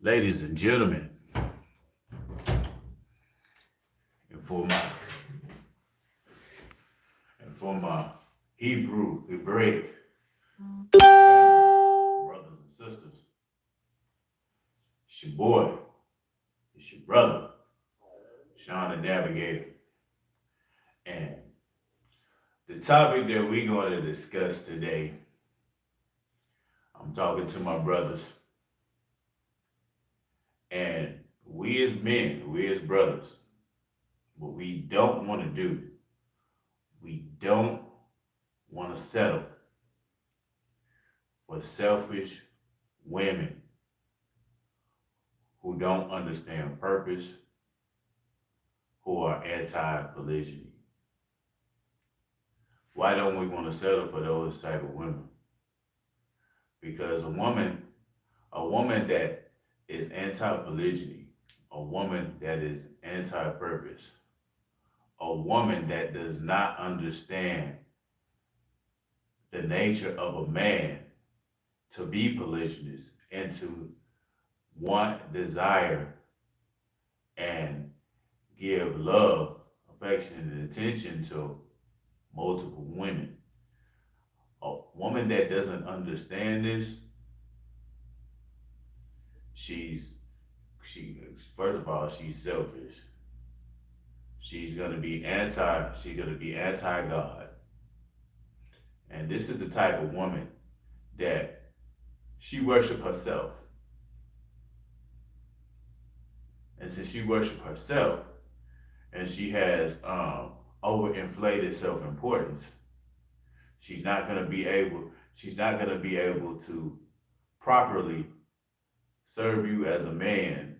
Ladies and gentlemen, and for my Hebraic brothers and sisters, it's your boy, it's your brother, Sean the Navigator. And the topic that we're going to discuss today, I'm talking to my brothers. And we as men, we as brothers, what we don't want to do, we don't want to settle for selfish women who don't understand purpose, who are anti-polygyny. Why don't we want to settle for those type of women? Because a woman that is anti-polygyny, a woman that is anti-purpose, a woman that does not understand the nature of a man to be polygynous and to want, desire, and give love, affection, and attention to multiple women. A woman that doesn't understand this, she first of all, she's selfish. She's gonna be anti-God. And this is the type of woman that she worship herself. And since she worship herself and she has overinflated self-importance, she's not gonna be able to properly serve you as a man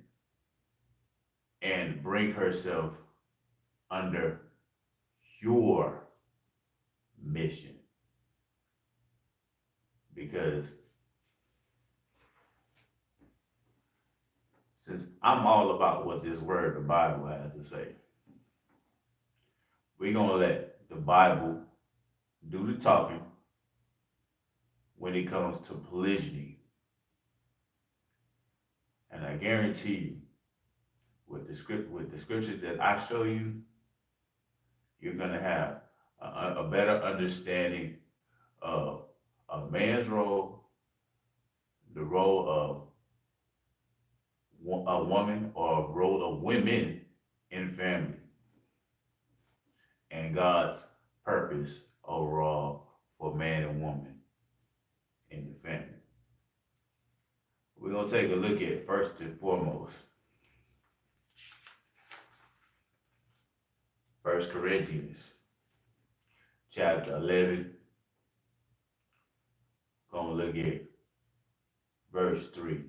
and bring herself under your mission. Because since I'm all about what this word, the Bible, has to say, we're going to let the Bible do the talking when it comes to polygyny. And I guarantee you, with the scriptures that I show you, you're going to have a better understanding of a man's role, the role of a woman, or role of women in family, and God's purpose overall for man and woman in the family. We're going to take a look at, first and foremost, 1 Corinthians chapter 11. Going to look at verse 3.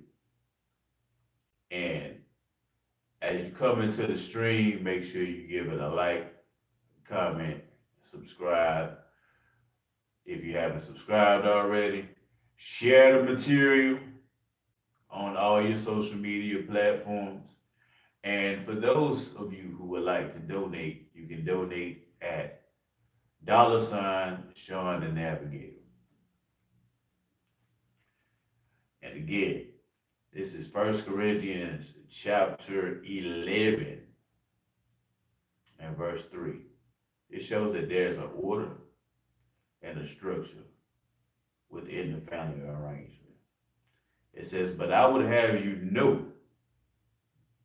And as you come into the stream, make sure you give it a like, comment, subscribe. If you haven't subscribed already, share the material on all your social media platforms. And for those of you who would like to donate, you can donate at $Sean the Navigator. And again, this is 1 Corinthians chapter 11 and verse 3. It shows that there's an order and a structure within the family arrangement. It says, but I would have you know.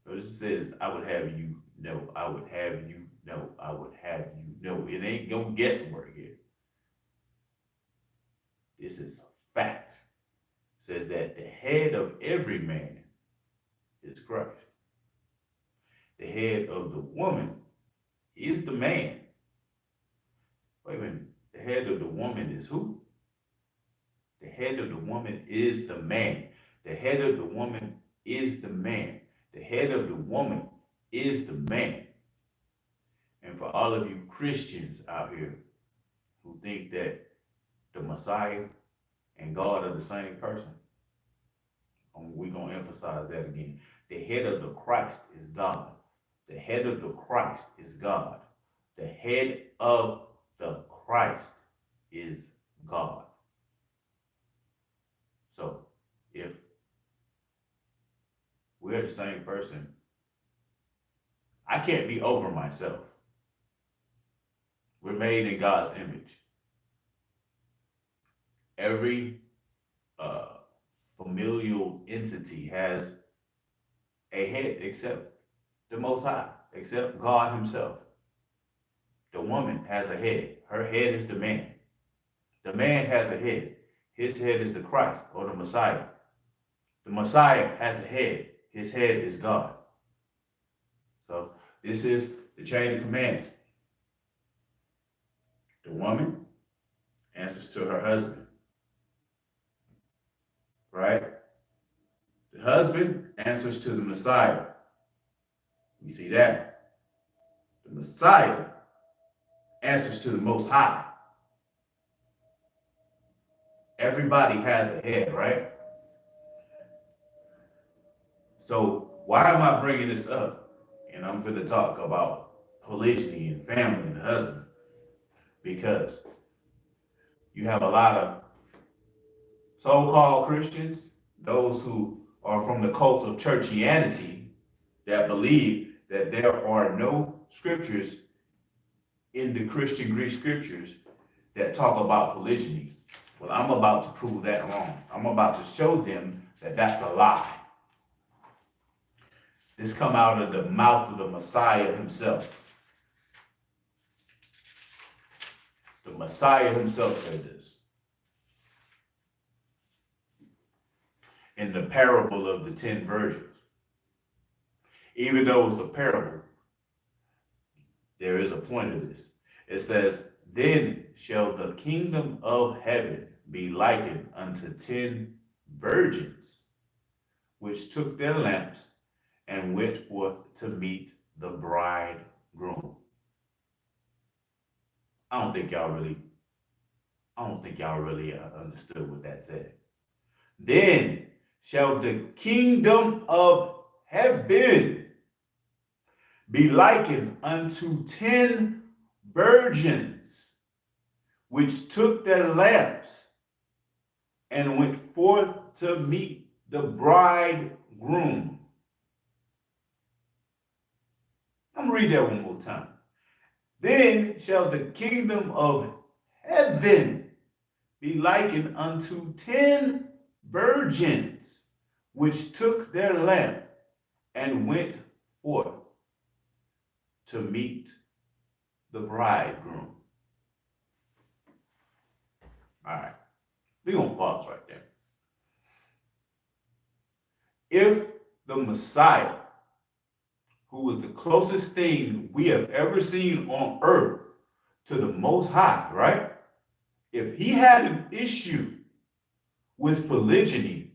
Notice it says, I would have you know. I would have you know. I would have you know. It ain't no guesswork here. This is a fact. It says that the head of every man is Christ. The head of the woman is the man. Wait a minute. The head of the woman is who? The head of the woman is the man. The head of the woman is the man. The head of the woman is the man. And for all of you Christians out here who think that the Messiah and God are the same person, we're going to emphasize that again. The head of the Christ is God. The head of the Christ is God. The head of the Christ is God. So if we're the same person. I can't be over myself. We're made in God's image. Every uh, familial entity has a head except the Most High, except God Himself. The woman has a head. Her head is the man. The man has a head. His head is the Christ or the Messiah. The Messiah has a head. His head is God. So this is the chain of command. The woman answers to her husband, right? The husband answers to the Messiah. We see that. The Messiah answers to the Most High. Everybody has a head, right? So why am I bringing this up? And I'm going to talk about polygyny and family and husband. Because you have a lot of so-called Christians, those who are from the cult of churchianity, that believe that there are no scriptures in the Christian Greek scriptures that talk about polygyny. Well, I'm about to prove that wrong. I'm about to show them that that's a lie. This come out of the mouth of the Messiah himself. The Messiah himself said this. In the parable of the 10 virgins. Even though it's a parable, there is a point of this. It says, then shall the kingdom of heaven be likened unto 10 virgins, which took their lamps and went forth to meet the bridegroom. I don't think y'all really understood what that said. Then shall the kingdom of heaven be likened unto 10 virgins, which took their lamps and went forth to meet the bridegroom. I'm gonna read that one more time. Then shall the kingdom of heaven be likened unto 10 virgins, which took their lamp and went forth to meet the bridegroom. All right, we're going to pause right there. If the Messiah, who was the closest thing we have ever seen on earth to the Most High, right? If he had an issue with polygyny,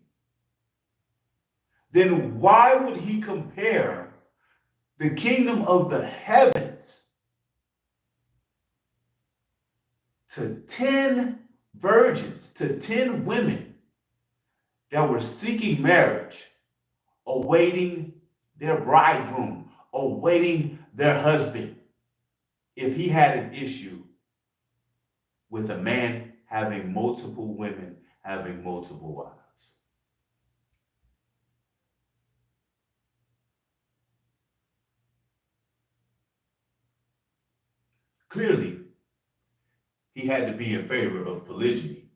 then why would he compare the kingdom of the heavens to 10 virgins, to 10 women that were seeking marriage, awaiting their bridegroom, awaiting their husband, if he had an issue with a man having multiple women, having multiple wives? Clearly, he had to be in favor of polygyny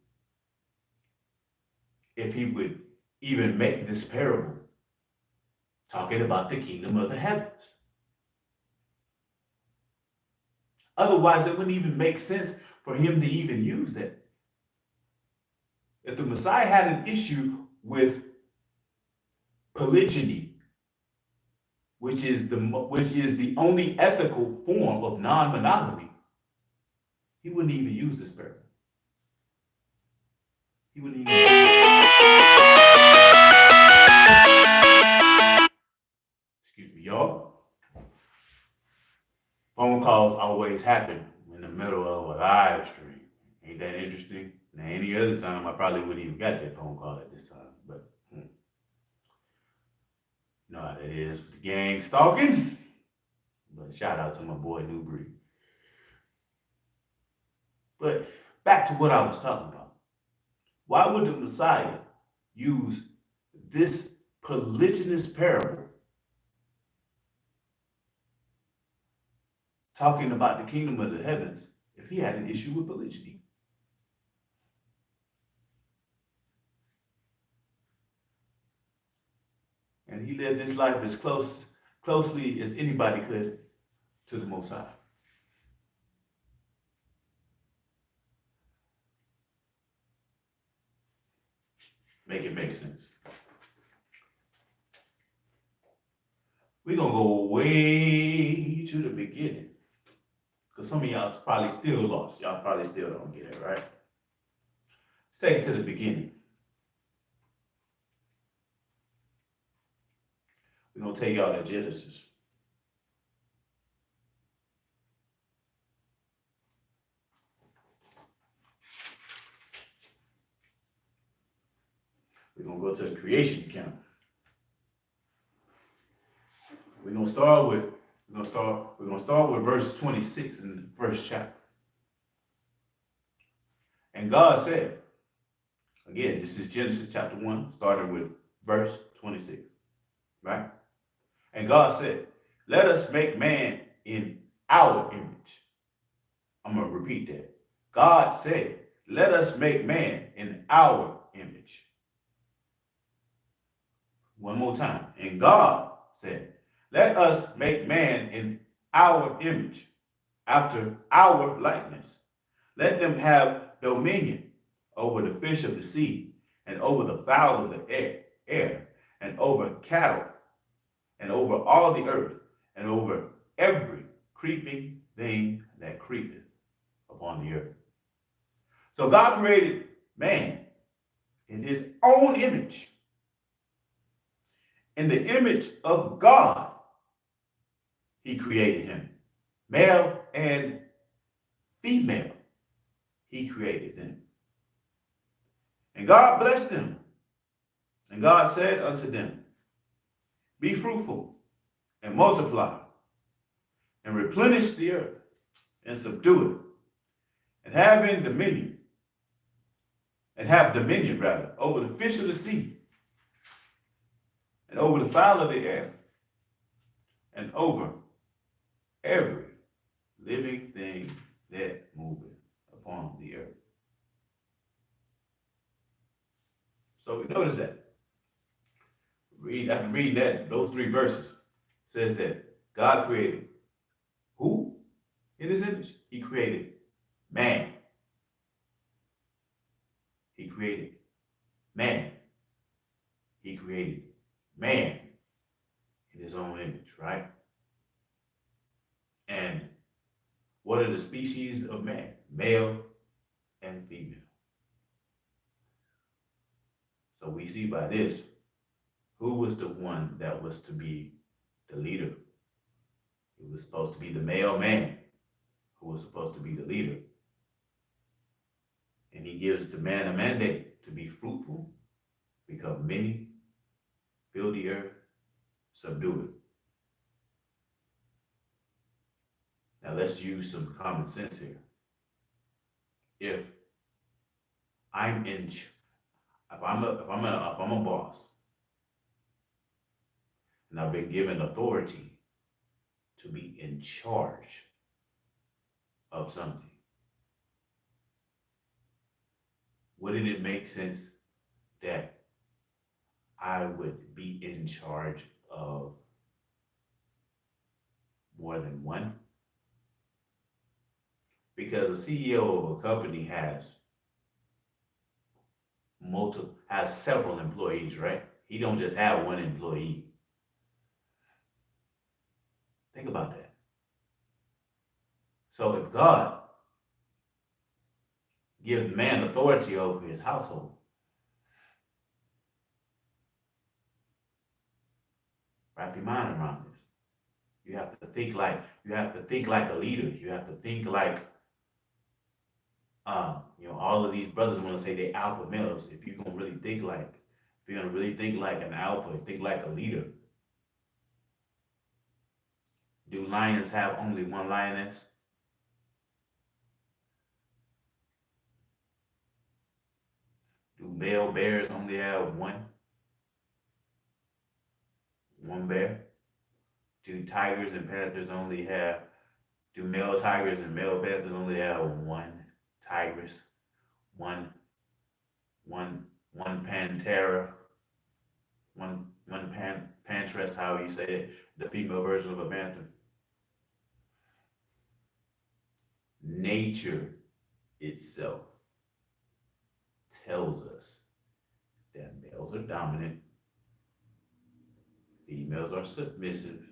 if he would even make this parable talking about the kingdom of the heavens. Otherwise, it wouldn't even make sense for him to even use that. If the Messiah had an issue with polygyny, which is the only ethical form of non-monogamy, he wouldn't even use this parable. He wouldn't even. Excuse me, y'all. Phone calls always happen in the middle of a live stream. Ain't that interesting? Now, any other time, I probably wouldn't even got that phone call at this time. But you know how that is with the gang stalking. But shout out to my boy New Breed. But back to what I was talking about. Why would the Messiah use this polygynous parable talking about the kingdom of the heavens if he had an issue with polygyny? And he lived his life as closely as anybody could to the Most High. Make it make sense. We're going to go way to the beginning. Because some of y'all probably still lost. Y'all probably still don't get it, right? Let's take it to the beginning. We're going to take y'all to Genesis. We're going to go to the creation account. We're going to start with verse 26 in the first chapter. And God said, again, this is Genesis chapter 1, starting with verse 26, right? And God said, let us make man in our image. I'm going to repeat that. God said, let us make man in our image. One more time. And God said, let us make man in our image, after our likeness. Let them have dominion over the fish of the sea, and over the fowl of the air, and over cattle, and over all the earth, and over every creeping thing that creepeth upon the earth. So God created man in his own image. In the image of God, he created him. Male and female, he created them. And God blessed them. And God said unto them, be fruitful and multiply and replenish the earth and subdue it, and have dominion over the fish of the sea, and over the fowl of the air, and over every living thing that moveth upon the earth. So we notice that. After reading that, those three verses, says that God created who in his image? He created man. He created man. He created man in his own image, right? And what are the species of man? Male and female. So we see by this, who was the one that was to be the leader? It was supposed to be the male man who was supposed to be the leader. And he gives the man a mandate to be fruitful, become many, fill the earth, subdue it. Now let's use some common sense here. If I'm a boss, and I've been given authority to be in charge of something, wouldn't it make sense that I would be in charge of more than one? Because a CEO of a company has several employees, right? He don't just have one employee. Think about that. So if God gives man authority over his household, wrap your mind around this. You have to think like a leader. You have to think like all of these brothers want to say they're alpha males. If you're gonna really think like an alpha, think like a leader. Do lions have only one lioness? Do male bears only have one? one bear? Do tigers and panthers only have, do male tigers and male panthers only have one tigress? One, one pantera, one pantress, however you say it, the female version of a panther. Nature itself tells us that males are dominant, females are submissive,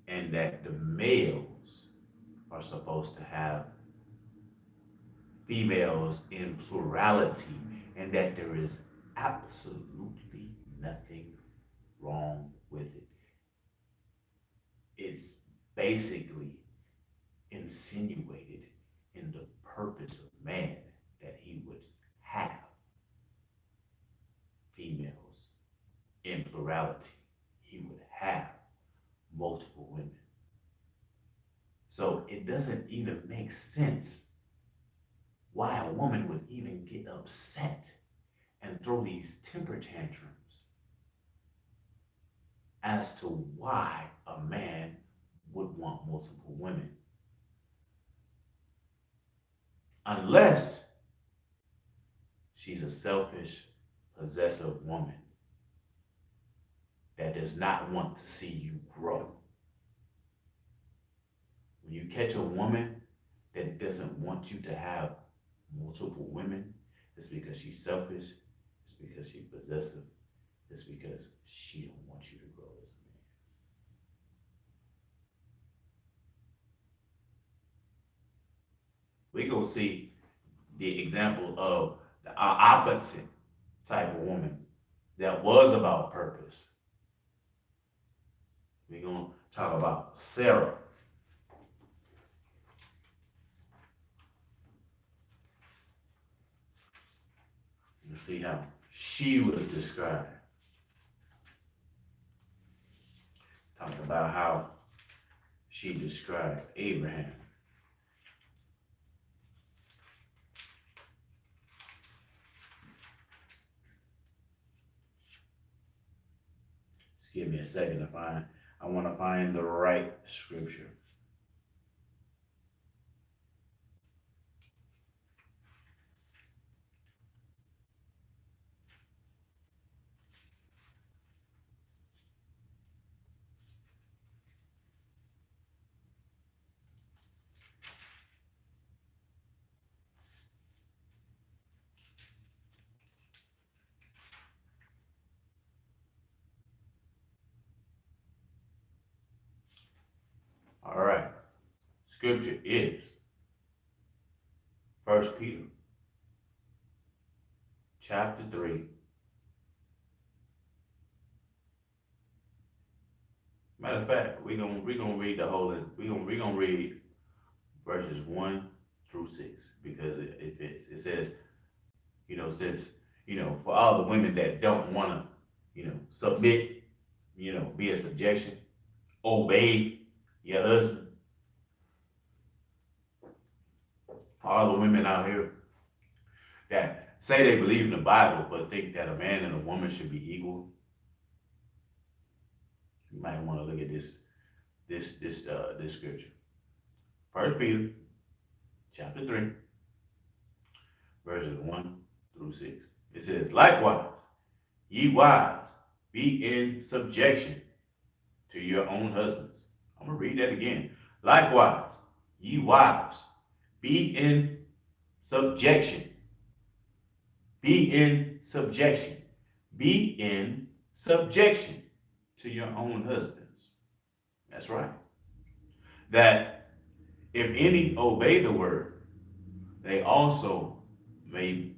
and that the males are supposed to have females in plurality, and that there is absolutely nothing wrong with it. It's basically insinuated in the purpose of man that he would have females in plurality. He would have multiple women. So it doesn't even make sense why a woman would even get upset and throw these temper tantrums as to why a man would want multiple women. Unless she's a selfish, possessive woman that does not want to see you grow. When you catch a woman that doesn't want you to have multiple women, it's because she's selfish, it's because she's possessive, it's because she don't want you to grow as a man. We go see the example of the opposite type of woman that was about purpose. We're going to talk about Sarah. You see how she was described. Talking about how she described Abraham. Just give me a second to find. I want to find the right scripture. All right. Scripture is 1 Peter chapter 3. Matter of fact, we're gonna read the whole. We're gonna read verses 1 through 6 because it fits. It says, since for all the women that don't want to, submit, be in subjection, obey your husband. All the women out here that say they believe in the Bible but think that a man and a woman should be equal. You might want to look at this scripture. 1 Peter chapter 3, verses 1 through 6. It says, likewise, ye wives, be in subjection to your own husbands. I'm going to read that again. Likewise, ye wives, be in subjection. Be in subjection. Be in subjection to your own husbands. That's right. That if any obey the word, they also may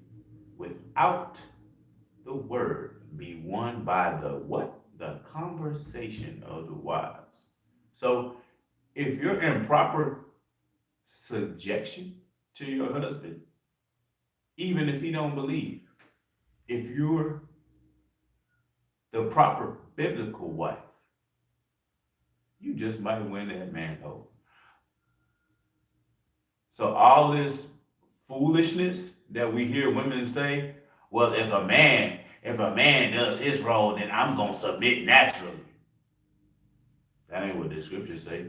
without the word be won by the what? The conversation of the wives. So if you're in proper subjection to your husband, even if he don't believe, if you're the proper biblical wife, you just might win that man over. So all this foolishness that we hear women say, well, if a man if a man does his role, then I'm going to submit naturally. That ain't what the scriptures say.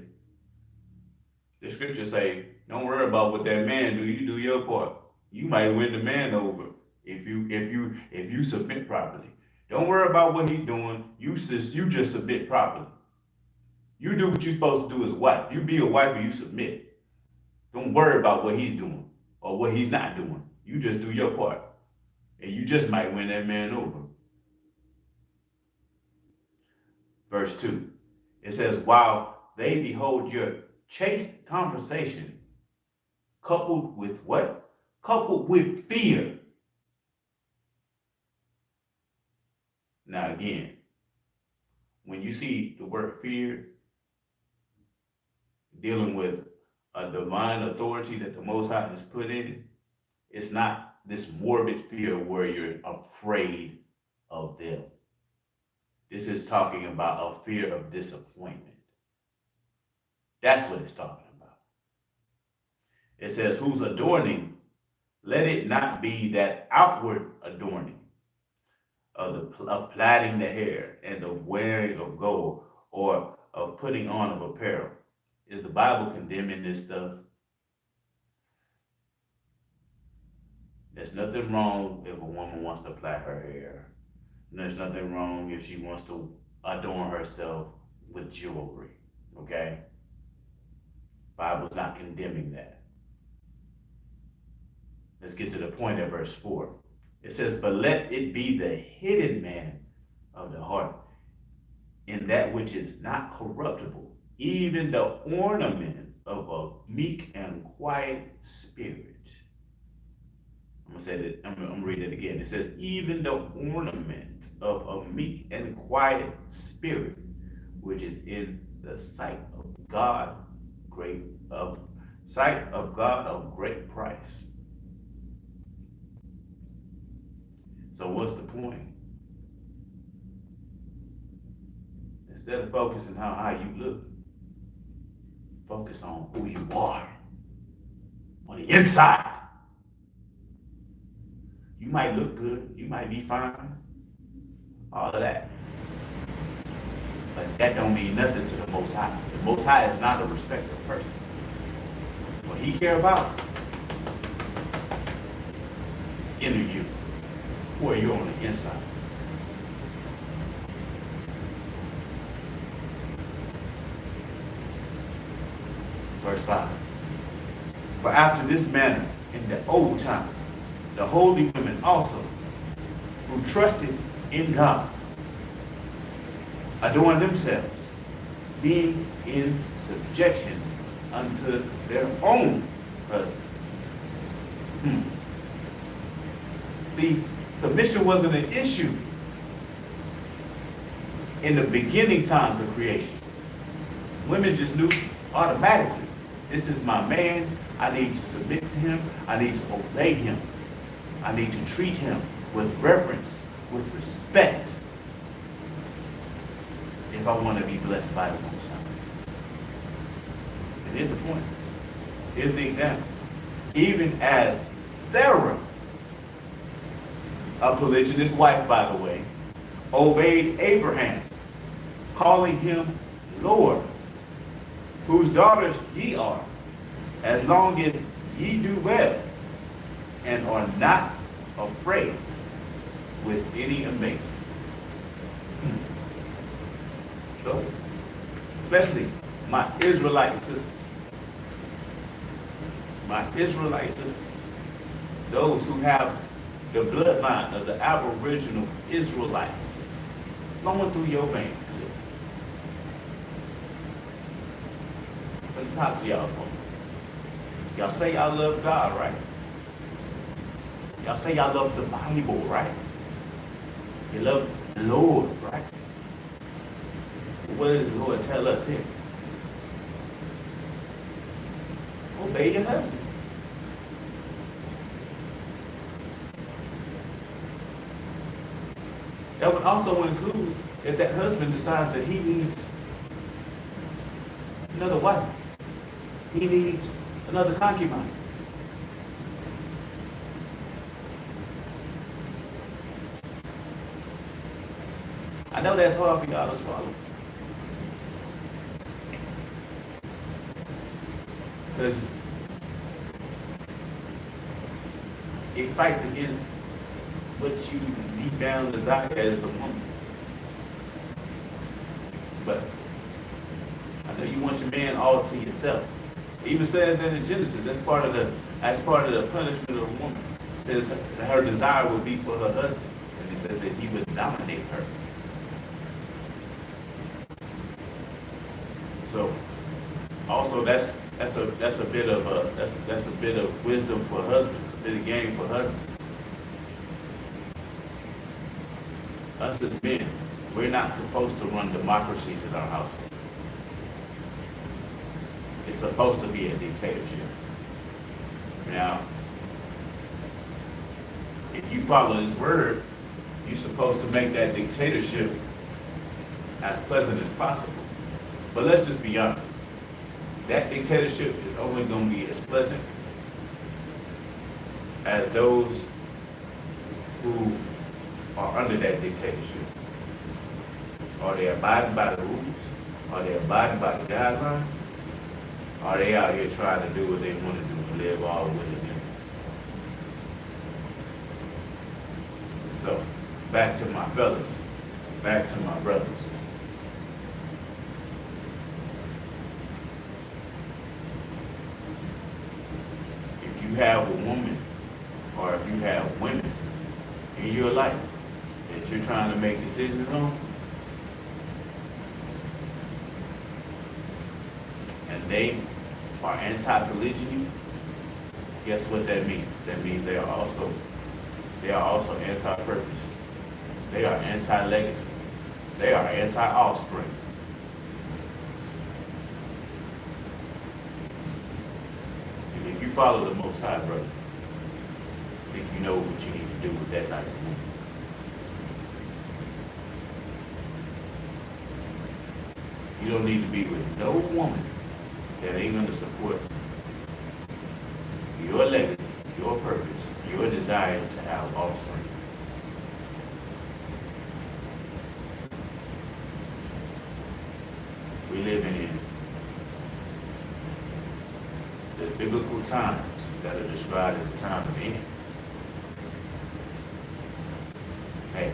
The scriptures say, don't worry about what that man do. You do your part. You might win the man over if you submit properly. Don't worry about what he's doing. You just submit properly. You do what you're supposed to do as a wife. You be a wife and you submit. Don't worry about what he's doing or what he's not doing. You just do your part. And you just might win that man over. Verse 2. It says, while they behold your chaste conversation, coupled with what? Coupled with fear. Now again, when you see the word fear dealing with a divine authority that the Most High has put in, it's not this morbid fear where you're afraid of them. This is talking about a fear of disappointment. That's what it's talking about. It says, whose adorning, let it not be that outward adorning of plaiting the hair and of wearing of gold or of putting on of apparel. Is the Bible condemning this stuff? There's nothing wrong if a woman wants to plait her hair. There's nothing wrong if she wants to adorn herself with jewelry, okay? Bible's not condemning that. Let's get to the point at verse 4. It says, but let it be the hidden man of the heart, in that which is not corruptible, even the ornament of a meek and quiet spirit. I'm gonna read it again. It says, even the ornament of a meek and quiet spirit, which is in the sight of God of great price. So what's the point? Instead of focusing on how you look, focus on who you are on the inside. You might look good, you might be fine, all of that. But that don't mean nothing to the Most High. The Most High is not a respecter of persons. What he care about, inner you, who are you on the inside. Verse 5. For after this manner, in the old time, the holy women also, who trusted in God, adorn themselves, being in subjection unto their own husbands. See, submission wasn't an issue in the beginning times of creation. Women just knew automatically, this is my man, I need to submit to him, I need to obey him. I need to treat him with reverence, with respect, if I want to be blessed by the Most High. And here's the point. Here's the example. Even as Sarah, a polygynous wife, by the way, obeyed Abraham, calling him Lord, whose daughters ye are, as long as ye do well, and are not afraid with any amazement. So, especially my Israelite sisters, those who have the bloodline of the Aboriginal Israelites flowing through your veins, sis. I'm gonna talk to y'all for a minute. Y'all say y'all love God, right? Y'all say y'all love the Bible, right? You love the Lord, right? What did the Lord tell us here? Obey your husband. That would also include if that husband decides that he needs another wife. He needs another concubine. know that's hard for y'all to swallow. Because it fights against what you deep down desire as a woman. But I know you want your man all to yourself. It even says that in Genesis, that's part of the punishment of a woman. It says her desire would be for her husband. And it says that he would dominate her. So also that's a bit of wisdom for husbands, a bit of game for husbands. Us as men, we're not supposed to run democracies in our household. It's supposed to be a dictatorship. Now, if you follow this word, you're supposed to make that dictatorship as pleasant as possible. But let's just be honest. That dictatorship is only going to be as pleasant as those who are under that dictatorship. Are they abiding by the rules? Are they abiding by the guidelines? Are they out here trying to do what they want to do and live all with it? So, back to my fellas, back to my brothers. If you have a woman, or if you have women in your life that you're trying to make decisions on, and they are anti-polygyny, guess what that means? That means they are also anti-purpose. They are anti-legacy. They are anti-offspring. And if you follow the Most High, brother, I think you know what you need to do with that type of woman. You don't need to be with no woman that ain't going to support your legacy, your purpose, your desire to have offspring. We living in the biblical times that are described as the time of the end. Hey,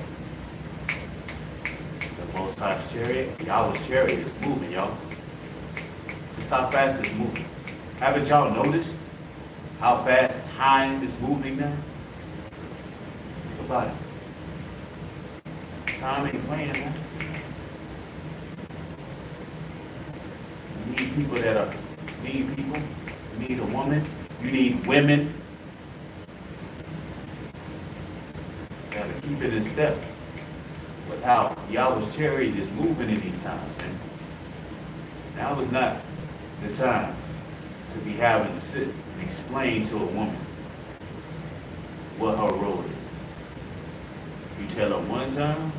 the Most High's chariot, Yahweh's chariot is moving, y'all. That's how fast it's moving. Haven't y'all noticed how fast time is moving now? Think about it. Time ain't playing now. You need people you need a woman, you need women that are keeping in step with how Yahweh's chariot is moving in these times, man. Now is not the time to be having to sit and explain to a woman what her role is. You tell her one time,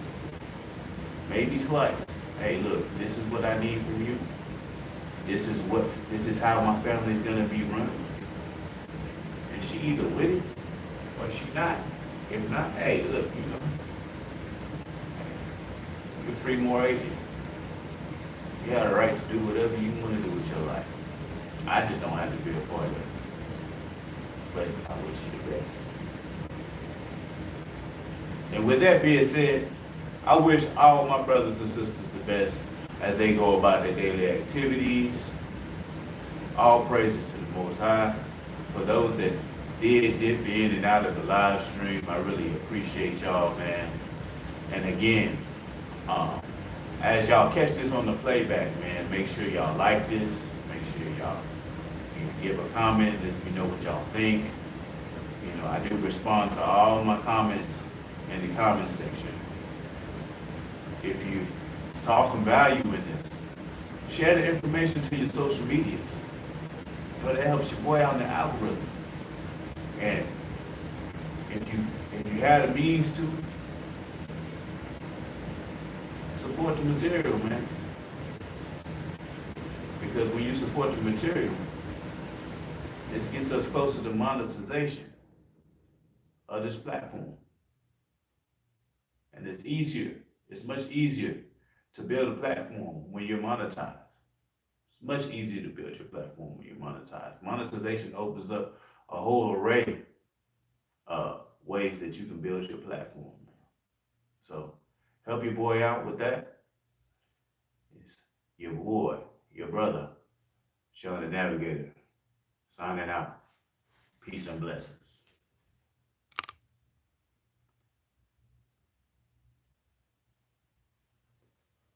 maybe twice, hey, look, this is what I need from you. This is how my family's gonna be run. And she either with it or she not. If not, hey, look, you're a free moral agent. You have the right to do whatever you want to do with your life. I just don't have to be a part of it. But I wish you the best. And with that being said, I wish all my brothers and sisters the best as they go about their daily activities. All praises to the Most High. For those that did dip in and out of the live stream, I really appreciate y'all, man. And again, as y'all catch this on the playback, man, make sure y'all like this. Make sure y'all give a comment, let me know what y'all think. I do respond to all my comments in the comment section. If you saw some value in this, share the information to your social medias. That helps your boy out in the algorithm. And if you had a means to, support the material, man. Because when you support the material, this gets us closer to monetization of this platform. And it's easier It's much easier to build a platform when you're monetized. It's much easier to build your platform when you're monetized. Monetization opens up a whole array of ways that you can build your platform. So help your boy out with that. It's your boy, your brother, Sean the Navigator, signing out. Peace and blessings.